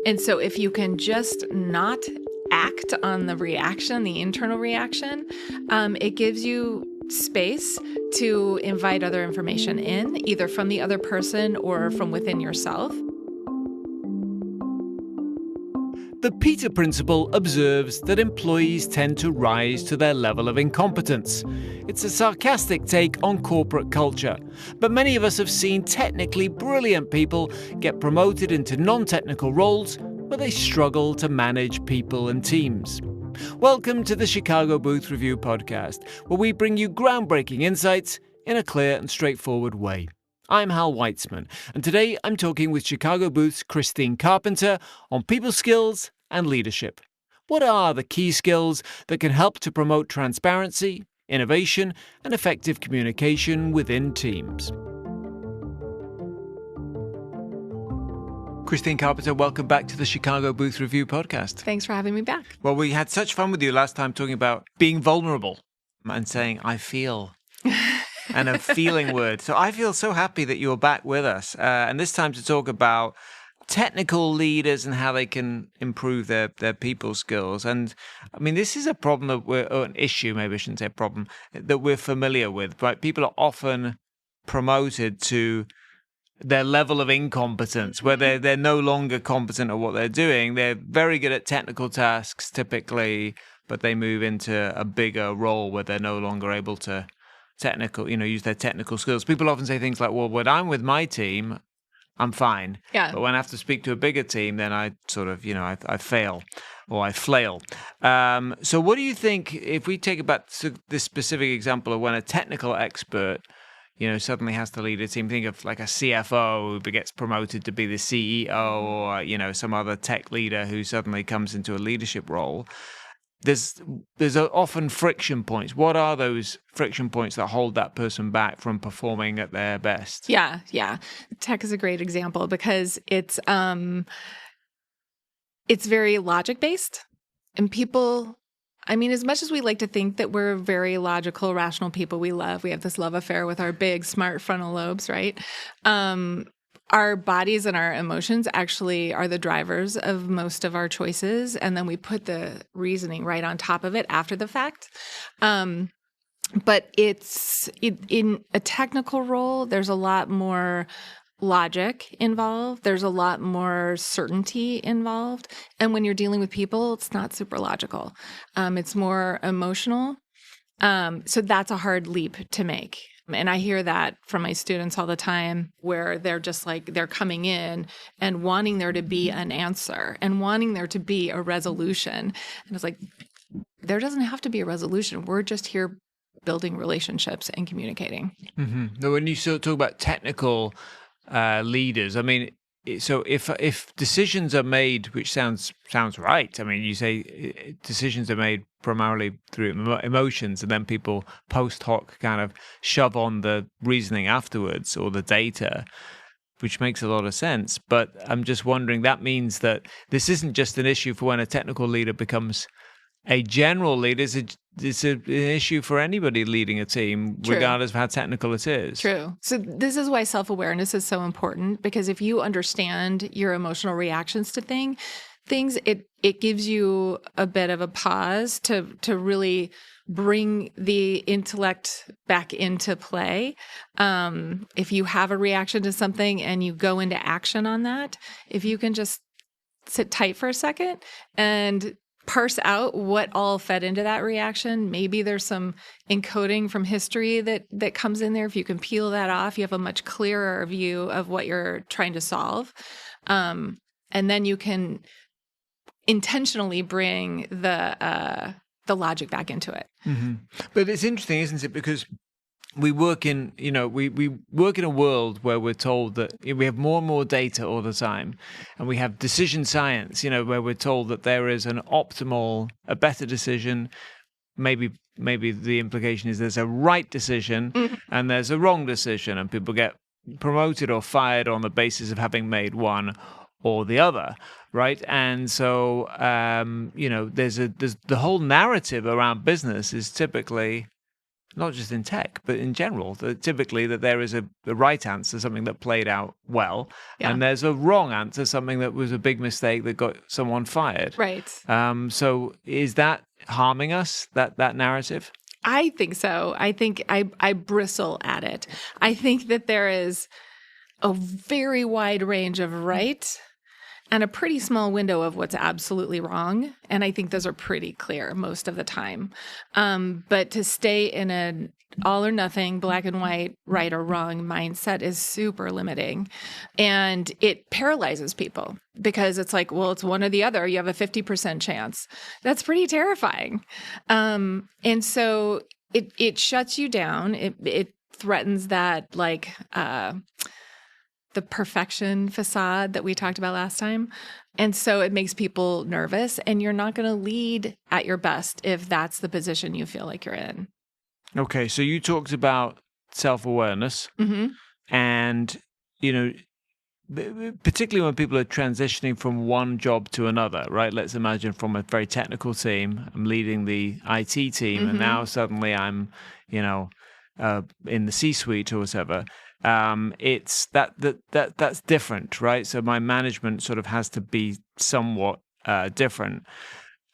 And so if you can just not act on the reaction, the internal reaction, it gives you space to invite other information in, either from the other person or from within yourself. The Peter Principle observes that employees tend to rise to their level of incompetence. It's a sarcastic take on corporate culture, but many of us have seen technically brilliant people get promoted into non-technical roles where they struggle to manage people and teams. Welcome to the Chicago Booth Review podcast, where we bring you groundbreaking insights in a clear and straightforward way. I'm Hal Weitzman, and today I'm talking with Chicago Booth's Christine Carpenter on people skills and leadership. What are the key skills that can help to promote transparency, innovation, and effective communication within teams? Christine Carpenter, welcome back to the Chicago Booth Review podcast. Thanks for having me back. Well, we had such fun with you last time talking about being vulnerable and saying, I feel. And a feeling word. So I feel so happy that you're back with us. And this time to talk about technical leaders and how they can improve their people skills. And I mean, this is a problem that or an issue, maybe I shouldn't say a problem, that we're familiar with, right? People are often promoted to their level of incompetence, where they're no longer competent at what they're doing. They're very good at technical tasks typically, but they move into a bigger role where they're no longer able to use their technical skills. People often say things like, well, when I'm with my team, I'm fine. Yeah. But when I have to speak to a bigger team, then I sort of, I fail or I flail. So what do you think, if we take about this specific example of when a technical expert, suddenly has to lead a team, think of like a CFO who gets promoted to be the CEO or, some other tech leader who suddenly comes into a leadership role. There's often friction points. What are those friction points that hold that person back from performing at their best? Yeah. Tech is a great example because it's very logic-based. And people, as much as we like to think that we're very logical, rational people, we have this love affair with our big, smart frontal lobes, right? Our bodies and our emotions actually are the drivers of most of our choices, and then we put the reasoning right on top of it after the fact. But in a technical role, there's a lot more logic involved. There's a lot more certainty involved. And when you're dealing with people, it's not super logical. It's more emotional. So that's a hard leap to make. And I hear that from my students all the time, where they're just like, they're coming in and wanting there to be an answer and wanting there to be a resolution. And it's like, there doesn't have to be a resolution. We're just here building relationships and communicating. Mm-hmm. Now, when you talk about technical leaders, so if decisions are made, which sounds right. You say decisions are made primarily through emotions, and then people post hoc kind of shove on the reasoning afterwards or the data, which makes a lot of sense. But I'm just wondering, that means that this isn't just an issue for when a technical leader becomes a general leader. It's an issue for anybody leading a team, True. Regardless of how technical it is. True. So this is why self-awareness is so important, because if you understand your emotional reactions to things, it gives you a bit of a pause to really bring the intellect back into play. If you have a reaction to something and you go into action on that, if you can just sit tight for a second and parse out what all fed into that reaction. Maybe there's some encoding from history that comes in there. If you can peel that off, you have a much clearer view of what you're trying to solve. And then you can intentionally bring the logic back into it. Mm-hmm. But it's interesting, isn't it? Because we work in, we work in a world where we're told that we have more and more data all the time, and we have decision science, where we're told that there is an optimal, a better decision. Maybe the implication is there's a right decision and there's a wrong decision, and people get promoted or fired on the basis of having made one or the other, right? And so, there's the whole narrative around business is typically not just in tech, but in general, that typically that there is a right answer, something that played out well, and there's a wrong answer, something that was a big mistake that got someone fired. Right. So is that harming us, that narrative? I think so. I think I bristle at it. I think that there is a very wide range of right and a pretty small window of what's absolutely wrong. And I think those are pretty clear most of the time. But to stay in an all or nothing, black and white, right or wrong mindset is super limiting. And it paralyzes people because it's like, well, it's one or the other. You have a 50% chance. That's pretty terrifying. And so it shuts you down. It threatens that, like, the perfection facade that we talked about last time. And so it makes people nervous, and you're not going to lead at your best if that's the position you feel like you're in. Okay, so you talked about self-awareness, and, particularly when people are transitioning from one job to another, right? Let's imagine from a very technical team, I'm leading the IT team, and now suddenly I'm, in the C-suite or whatever. It's that's different, right? So my management sort of has to be somewhat different.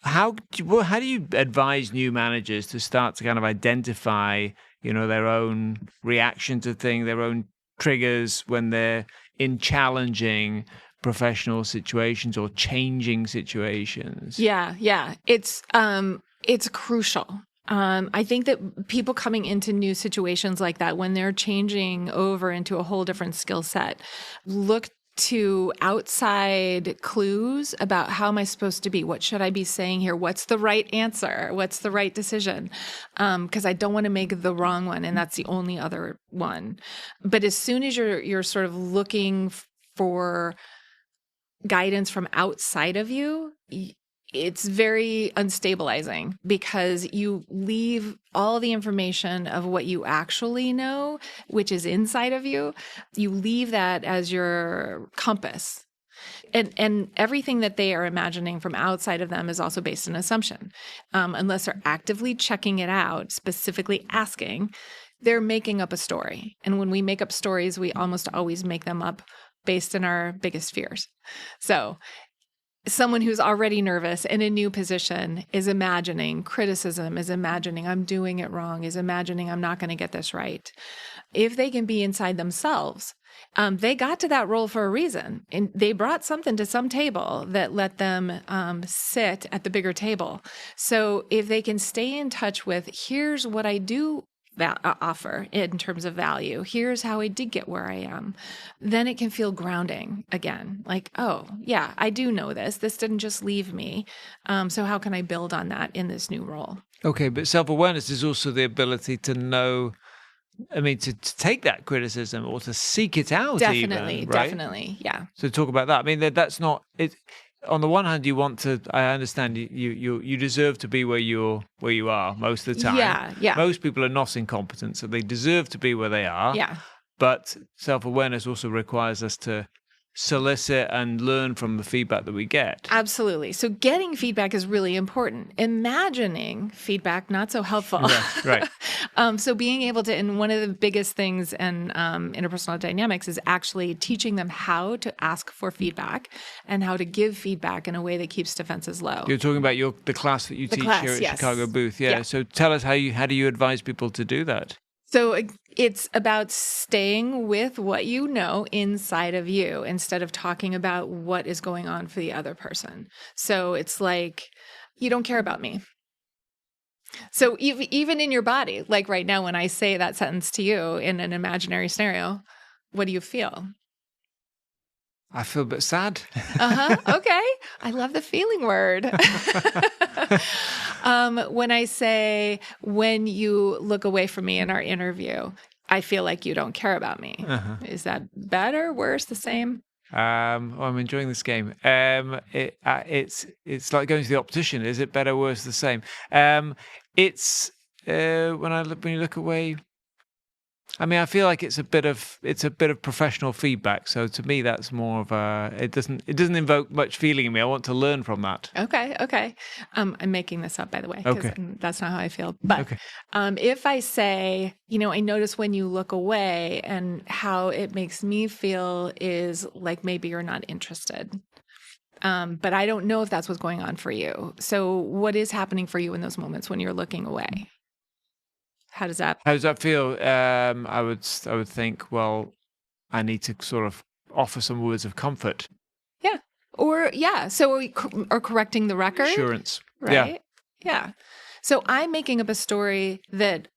How do you advise new managers to start to kind of identify, their own reaction to things, their own triggers when they're in challenging professional situations or changing situations? Yeah. It's crucial. I think that people coming into new situations like that, when they're changing over into a whole different skill set, look to outside clues about how am I supposed to be? What should I be saying here? What's the right answer? What's the right decision? Because I don't want to make the wrong one, and that's the only other one. But as soon as you're sort of looking for guidance from outside of you, it's very unstabilizing because you leave all the information of what you actually know, which is inside of you. You leave that as your compass. And everything that they are imagining from outside of them is also based on assumption. Unless they're actively checking it out, specifically asking, they're making up a story. And when we make up stories, we almost always make them up based on our biggest fears. So someone who's already nervous in a new position is imagining criticism, is imagining I'm doing it wrong, is imagining I'm not going to get this right. If they can be inside themselves, they got to that role for a reason. And they brought something to some table that let them sit at the bigger table. So if they can stay in touch with, here's what I do offer in terms of value, here's how I did get where I am, then it can feel grounding again. Like, oh, yeah, I do know this. This didn't just leave me. So how can I build on that in this new role? Okay, but self-awareness is also the ability to know, to take that criticism or to seek it out. Definitely, right? Definitely, yeah. So talk about that. That's not it. On the one hand, you want to. I understand you deserve to be where you are most of the time. Yeah. Most people are not incompetent, so they deserve to be where they are. Yeah. But self-awareness also requires us to solicit and learn from the feedback that we get. Absolutely. So getting feedback is really important. Imagining feedback, not so helpful. Right. So being able to, and one of the biggest things in interpersonal dynamics is actually teaching them how to ask for feedback and how to give feedback in a way that keeps defenses low. You're talking about the class that you teach here at yes. Chicago Booth. Yeah. So tell us how do you advise people to do that? So it's about staying with what you know inside of you instead of talking about what is going on for the other person. So it's like, you don't care about me. So even in your body, like right now, when I say that sentence to you in an imaginary scenario, what do you feel? I feel a bit sad. Okay. I love the feeling word. When I say, when you look away from me in our interview, I feel like you don't care about me. Is that better, worse, the same? I'm enjoying this game. It's like going to the optician. Is it better, worse, the same? It's when you look away. I mean, I feel like it's a bit of professional feedback. So to me, that's more of it doesn't invoke much feeling in me. I want to learn from that. Okay. I'm making this up, by the way, because Okay. that's not how I feel. But Okay. if I say, I notice when you look away, and how it makes me feel is like maybe you're not interested. But I don't know if that's what's going on for you. So what is happening for you in those moments when you're looking away? How does that feel? I would think, well, I need to sort of offer some words of comfort. Yeah. Or, yeah. So are correcting the record. Assurance. Right? Yeah. So I'm making up a story that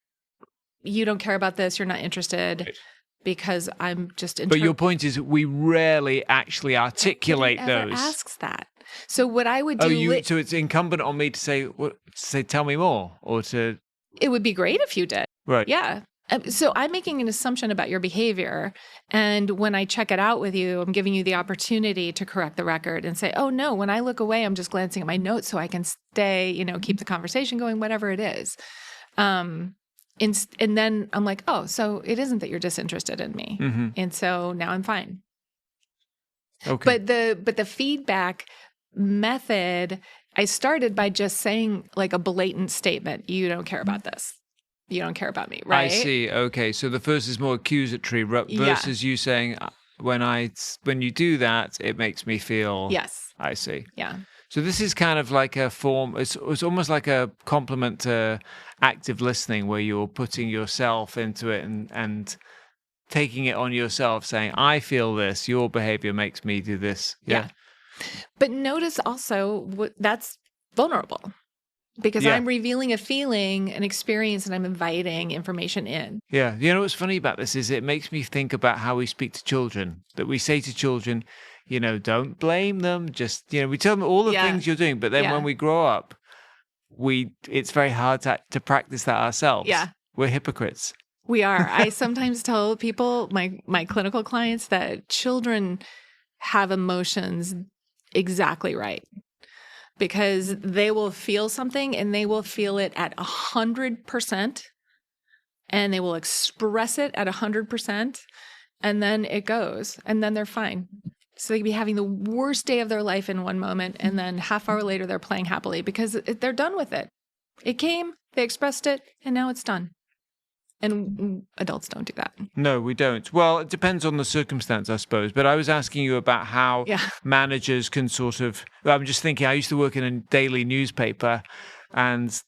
you don't care about this, you're not interested, Right. because I'm just But your point is we rarely actually articulate Nobody ever those. asks that. So what I would do... So it's incumbent on me to say, tell me more, or to... It would be great if you did. Right. Yeah. So I'm making an assumption about your behavior. And when I check it out with you, I'm giving you the opportunity to correct the record and say, oh, no, when I look away, I'm just glancing at my notes so I can stay, keep the conversation going, whatever it is. And then I'm like, oh, so it isn't that you're disinterested in me. Mm-hmm. And so now I'm fine. Okay. But the feedback method, I started by just saying like a blatant statement. You don't care about this. You don't care about me, right? I see. Okay. So the first is more accusatory versus you saying, when you do that, it makes me feel... Yes. I see. Yeah. So this is kind of like a form, it's almost like a complement to active listening, where you're putting yourself into it and taking it on yourself, saying, I feel this, your behavior makes me do this. Yeah. But notice also that's vulnerable, because I'm revealing a feeling, an experience, and I'm inviting information in. Yeah. You know what's funny about this is it makes me think about how we speak to children, that we say to children, don't blame them. Just, we tell them all the things you're doing. But then when we grow up, it's very hard to practice that ourselves. Yeah. We're hypocrites. We are. I sometimes tell people, my clinical clients, that children have emotions exactly right, because they will feel something and they will feel it at 100%, and they will express it at 100%, and then it goes, and then they're fine. So they could be having the worst day of their life in one moment, and then half hour later they're playing happily because they're done with it. It came, they expressed it, and now it's done. And adults don't do that. No, we don't. Well, it depends on the circumstance, I suppose. But I was asking you about how managers can sort of... I'm just thinking, I used to work in a daily newspaper, and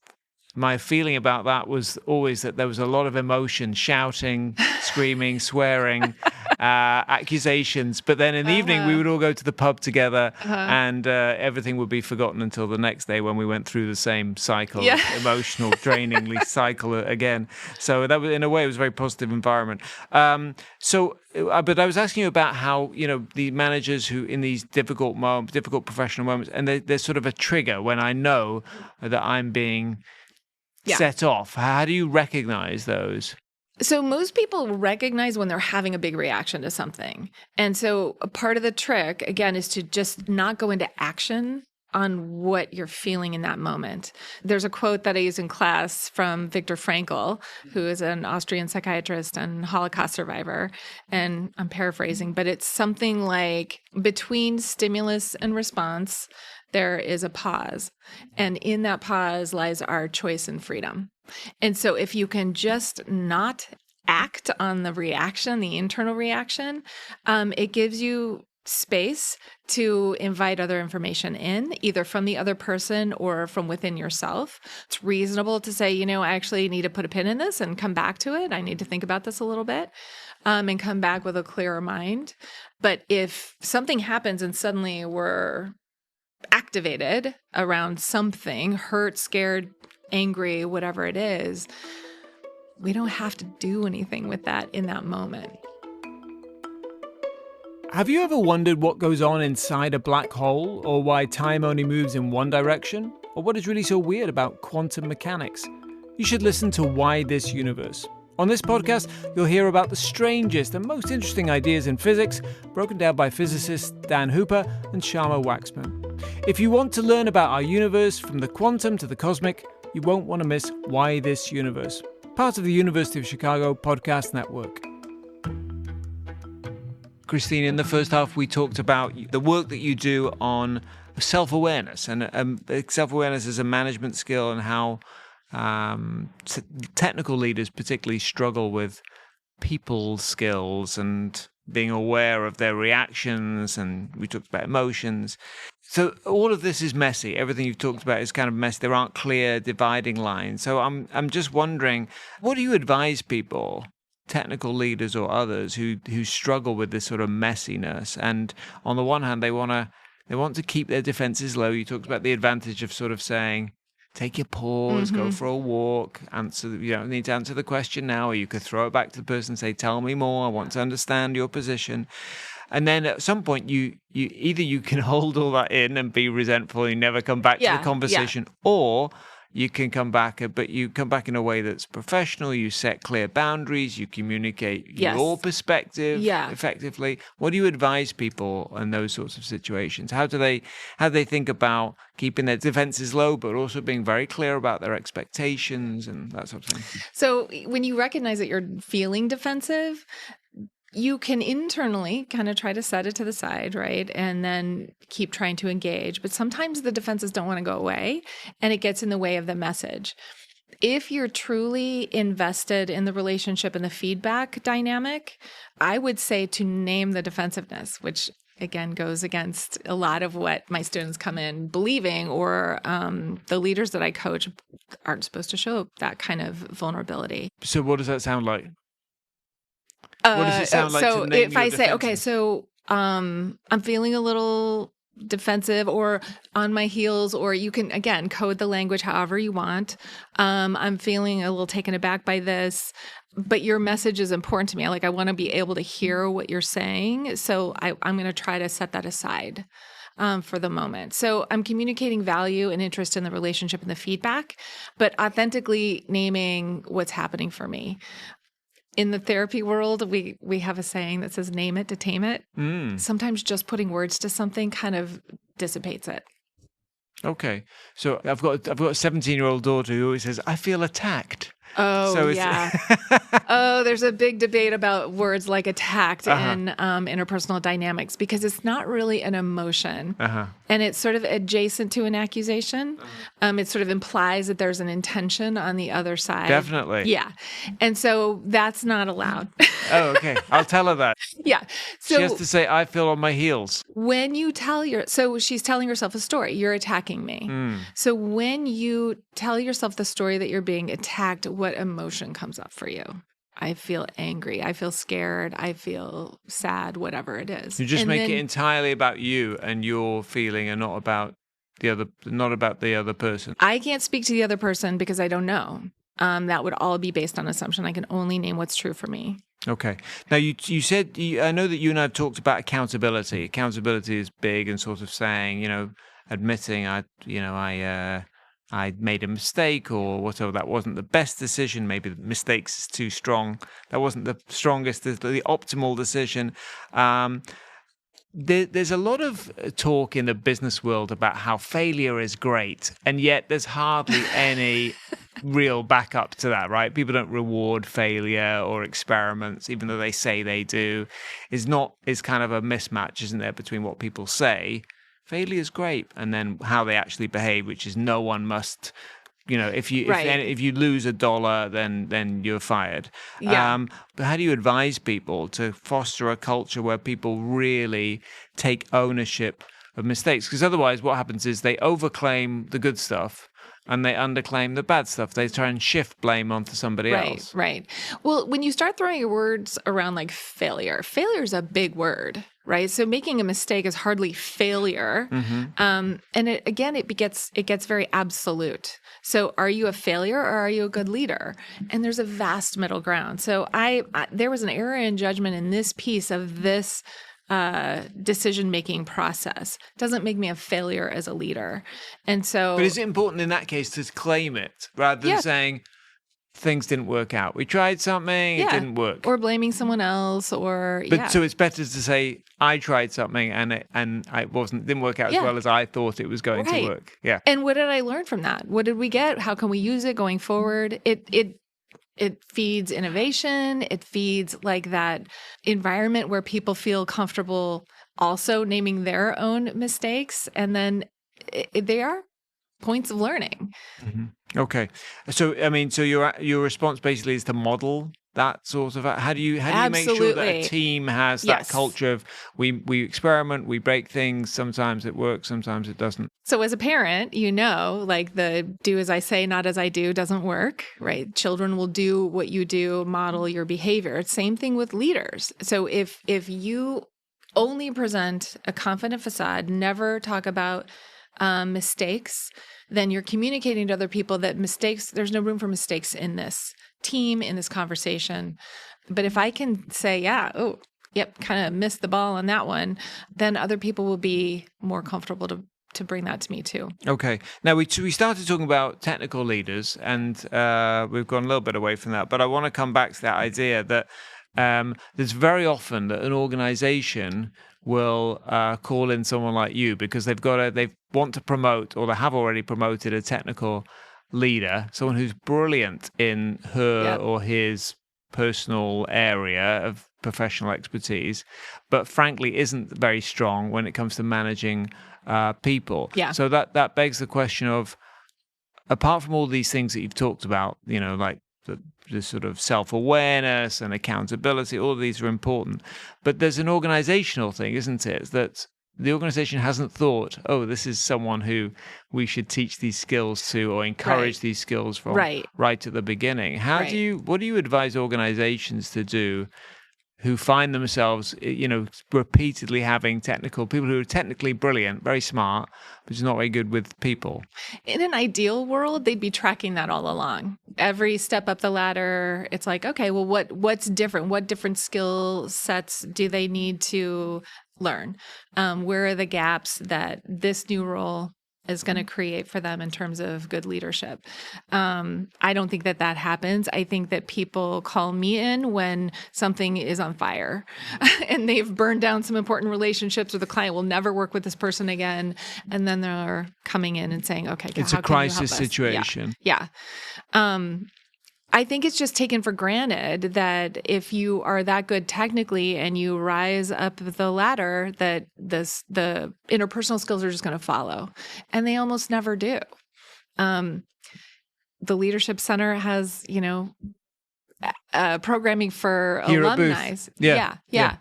my feeling about that was always that there was a lot of emotion, shouting, screaming, swearing, accusations. But then in the evening, we would all go to the pub together, and everything would be forgotten until the next day when we went through the same cycle, emotional, drainingly cycle again. So that was, in a way, it was a very positive environment. But I was asking you about how, the managers who in these difficult professional moments, and there's sort of a trigger when I know that I'm being set off. How do you recognize those? So most people recognize when they're having a big reaction to something. And so a part of the trick, again, is to just not go into action on what you're feeling in that moment. There's a quote that I use in class from Viktor Frankl, who is an Austrian psychiatrist and Holocaust survivor. And I'm paraphrasing, but it's something like, between stimulus and response, there is a pause. And in that pause lies our choice and freedom. And so if you can just not act on the reaction, the internal reaction, it gives you space to invite other information in, either from the other person or from within yourself. It's reasonable to say, I actually need to put a pin in this and come back to it. I need to think about this a little bit, and come back with a clearer mind. But if something happens and suddenly we're activated around something, hurt, scared, angry, whatever it is, we don't have to do anything with that in that moment. Have you ever wondered what goes on inside a black hole, or why time only moves in one direction, or what is really so weird about quantum mechanics? You should listen to Why This Universe. On this podcast, you'll hear about the strangest and most interesting ideas in physics, broken down by physicists Dan Hooper and Sharma Waxman. If you want to learn about our universe from the quantum to the cosmic, you won't want to miss Why This Universe. part of the University of Chicago Podcast Network. Christine, in the first half, we talked about the work that you do on self-awareness, and self-awareness is a management skill, and how technical leaders particularly struggle with people skills and being aware of their reactions, and we talked about emotions. So all of this is messy. Everything you've talked about is kind of messy. There aren't clear dividing lines. So I'm just wondering, what do you advise people, technical leaders or others, who struggle with this sort of messiness? And on the one hand, they want to keep their defenses low. You talked about the advantage of sort of saying, take your pause, go for a walk, you don't need to answer the question now, or you could throw it back to the person and say, tell me more, I want to understand your position. And then at some point, you either you can hold all that in and be resentful and never come back to the conversation, or you can come back, but you come back in a way that's professional. You set clear boundaries. You communicate your perspective effectively. What do you advise people in those sorts of situations? How do they think about keeping their defenses low, but also being very clear about their expectations and that sort of thing? So when you recognize that you're feeling defensive, you can internally kind of try to set it to the side, right? And then keep trying to engage. But sometimes the defenses don't want to go away, and it gets in the way of the message. If you're truly invested in the relationship and the feedback dynamic, I would say to name the defensiveness, which again goes against a lot of what my students come in believing, or the leaders that I coach aren't supposed to show that kind of vulnerability. So what does that sound like? What does it sound like to name if I say, okay, so I'm feeling a little defensive or on my heels, or you can, again, code the language however you want. I'm feeling a little taken aback by this, but your message is important to me. I want to be able to hear what you're saying. So I'm going to try to set that aside for the moment. So I'm communicating value and interest in the relationship and the feedback, but authentically naming what's happening for me. In the therapy world, we have a saying that says, name it to tame it. Sometimes just putting words to something kind of dissipates it. Okay. So I've got a 17-year-old daughter who always says, I feel attacked. Oh, so yeah. There's a big debate about words like attacked in interpersonal dynamics, because it's not really an emotion. And it's sort of adjacent to an accusation. It sort of implies that there's an intention on the other side. Definitely. Yeah. And so that's not allowed. Oh, okay. I'll tell her that. Yeah. So she has to say, I feel on my heels. When you so she's telling herself a story, you're attacking me. So when you tell yourself the story that you're being attacked, what emotion comes up for you? I feel angry. I feel scared. I feel sad, whatever it is. You just make it entirely about you and your feeling, and not about the other person. I can't speak to the other person because I don't know. That would all be based on assumption. I can only name what's true for me. Okay. Now, you said, I know that you and I have talked about accountability. Accountability is big, and sort of saying, admitting I made a mistake, or whatever. That wasn't the best decision. Maybe mistakes is too strong. That wasn't the strongest, the optimal decision. There's a lot of talk in the business world about how failure is great, and yet there's hardly any real backup to that, right? People don't reward failure or experiments, even though they say they do. Is kind of a mismatch, isn't there, between what people say, failure is great, and then how they actually behave, which is no one must, if you lose $1, then you're fired. Yeah. But how do you advise people to foster a culture where people really take ownership of mistakes? Because otherwise what happens is they overclaim the good stuff and they underclaim the bad stuff. They try and shift blame onto somebody else. Right. Well, when you start throwing your words around like failure is a big word, right? So making a mistake is hardly failure. And it gets very absolute. So are you a failure or are you a good leader? And there's a vast middle ground. So there was an error in judgment in this piece of this decision-making process. Doesn't make me a failure as a leader. And so... But is it important in that case to claim it rather than saying things didn't work out? We tried something, it didn't work. Or blaming someone else, or... So it's better to say, I tried something and it didn't work out as well as I thought it was going to work. Yeah. And what did I learn from that? What did we get? How can we use it going forward? It feeds innovation. It feeds like that environment where people feel comfortable also naming their own mistakes. And then they are points of learning. Okay. So, I mean, so your response basically is to model that sort of, how do you make sure that a team has that culture of we experiment, we break things, sometimes it works, sometimes it doesn't? So as a parent, like the do as I say, not as I do doesn't work, right? Children will do what you do, model your behavior. Same thing with leaders. So if you only present a confident facade, never talk about mistakes, then you're communicating to other people that there's no room for mistakes in this team, in this conversation. But if I can say, kind of missed the ball on that one, then other people will be more comfortable to bring that to me too. Okay. Now, we started talking about technical leaders, and we've gone a little bit away from that, but I want to come back to that idea that there's very often that an organization will call in someone like you because they want to promote, or they have already promoted, a technical leader, someone who's brilliant in her or his personal area of professional expertise, but frankly isn't very strong when it comes to managing people. Yeah. So that begs the question of, apart from all these things that you've talked about, like the sort of self-awareness and accountability, all of these are important. But there's an organizational thing, isn't it? That the organization hasn't thought, this is someone who we should teach these skills to or encourage these skills from right at the beginning. What do you advise organizations to do who find themselves, repeatedly having people who are technically brilliant, very smart, but just not very good with people? In an ideal world, they'd be tracking that all along. Every step up the ladder, it's like, okay, well, what's different? What different skill sets do they need to learn? Where are the gaps that this new role is going to create for them in terms of good leadership? I don't think that happens. I think that people call me in when something is on fire and they've burned down some important relationships, or the client will never work with this person again. And then they're coming in and saying, okay, it's a crisis situation. Yeah. I think it's just taken for granted that if you are that good technically and you rise up the ladder, that the interpersonal skills are just going to follow. And they almost never do. The Leadership Center has, programming for alumni. Yeah.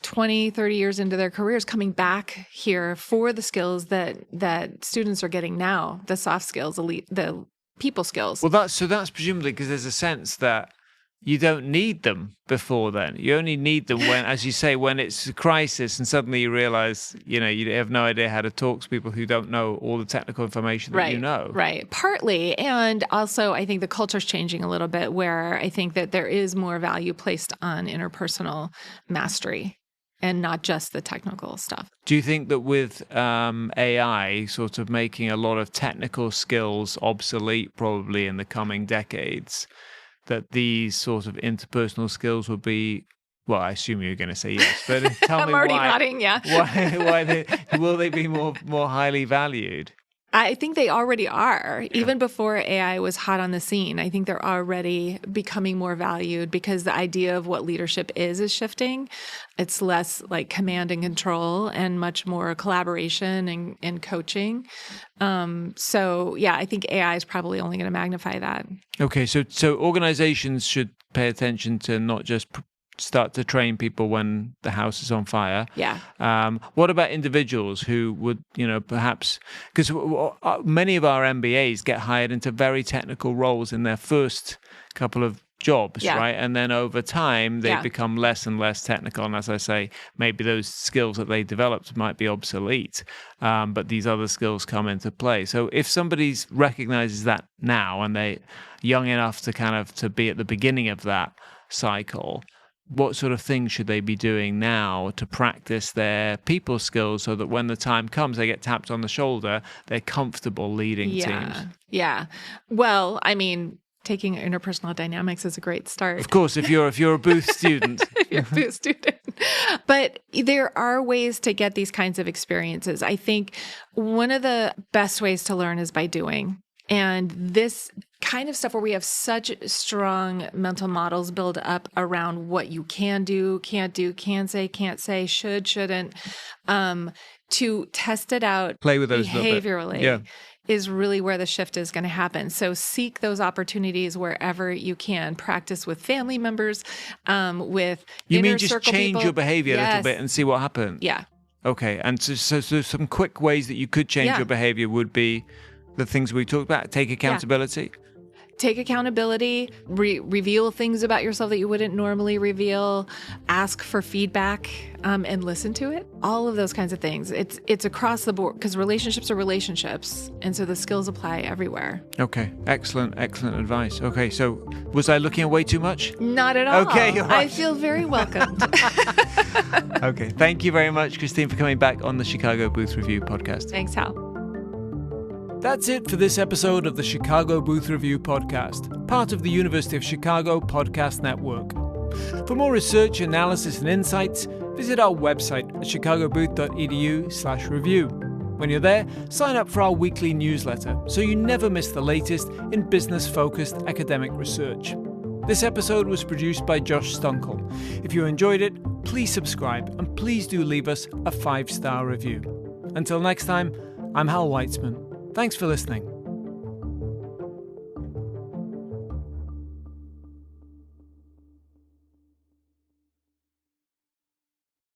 20, 30 years into their careers, coming back here for the skills that students are getting now, the soft skills, the people skills. Well, that's presumably because there's a sense that you don't need them before then. You only need them when, as you say, when it's a crisis and suddenly you realize, you have no idea how to talk to people who don't know all the technical information that you know. Right. Partly. And also, I think the culture's changing a little bit, where I think that there is more value placed on interpersonal mastery and not just the technical stuff. Do you think that with AI sort of making a lot of technical skills obsolete probably in the coming decades, that these sort of interpersonal skills will be, well, I assume you're going to say yes, but tell me I'm already nodding, yeah. Will they be more highly valued? I think they already are. Even before AI was hot on the scene, I think they're already becoming more valued because the idea of what leadership is shifting. It's less like command and control and much more collaboration and coaching. I think AI is probably only going to magnify that. Okay, so organizations should pay attention to not just start to train people when the house is on fire. Yeah. What about individuals who would, perhaps, because many of our MBAs get hired into very technical roles in their first couple of jobs, right? And then over time, they become less and less technical. And as I say, maybe those skills that they developed might be obsolete, but these other skills come into play. So if somebody recognizes that now and they're young enough to be at the beginning of that cycle, what sort of things should they be doing now to practice their people skills so that when the time comes, they get tapped on the shoulder, they're comfortable leading teams? Yeah. Well, I mean, taking interpersonal dynamics is a great start. Of course, if you're a Booth student. If you're a Booth student. But there are ways to get these kinds of experiences. I think one of the best ways to learn is by doing. And this kind of stuff where we have such strong mental models build up around what you can do, can't do, can say, can't say, should, shouldn't, to test it out play with those behaviorally is really where the shift is going to happen. So seek those opportunities wherever you can. Practice with family members, with You inner mean just circle change people. your behavior a little bit and see what happens? Yeah. Okay. And so some quick ways that you could change your behavior would be the things we talked about. Take accountability. Take accountability, reveal things about yourself that you wouldn't normally reveal, ask for feedback, and listen to it. All of those kinds of things. It's across the board because relationships are relationships. And so the skills apply everywhere. Okay. Excellent advice. Okay. So was I looking away too much? Not at all. Okay. All right. I feel very welcomed. Okay. Thank you very much, Christine, for coming back on the Chicago Booth Review podcast. Thanks, Hal. That's it for this episode of the Chicago Booth Review podcast, part of the University of Chicago Podcast Network. For more research, analysis, and insights, visit our website at chicagobooth.edu/review. When you're there, sign up for our weekly newsletter so you never miss the latest in business-focused academic research. This episode was produced by Josh Stunkel. If you enjoyed it, please subscribe and please do leave us a 5-star review. Until next time, I'm Hal Weitzman. Thanks for listening.